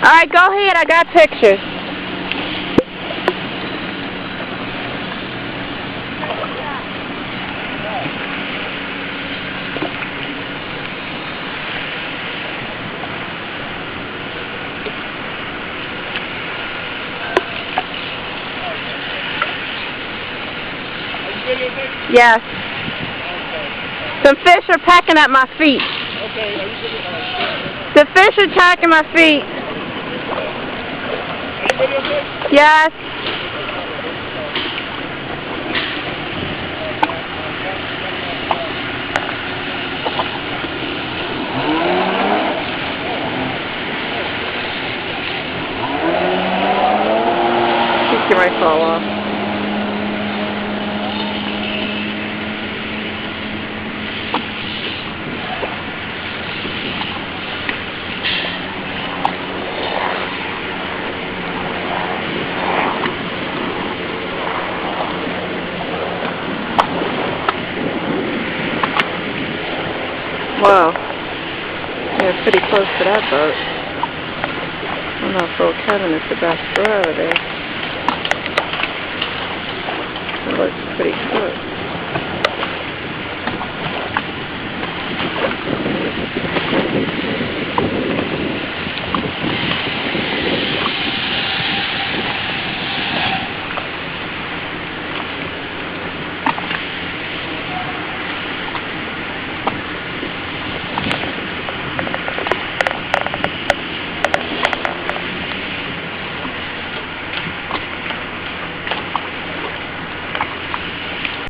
Alright, go ahead. I got pictures. Yes. Some fish are pecking at my feet. Okay, are you videotaping? The fish are attacking my feet. Are you videotaping? Yes. She might fall off. Wow. Yeah, pretty close to that boat. I don't know if old Kevin is the best thrower over there. It looks pretty close.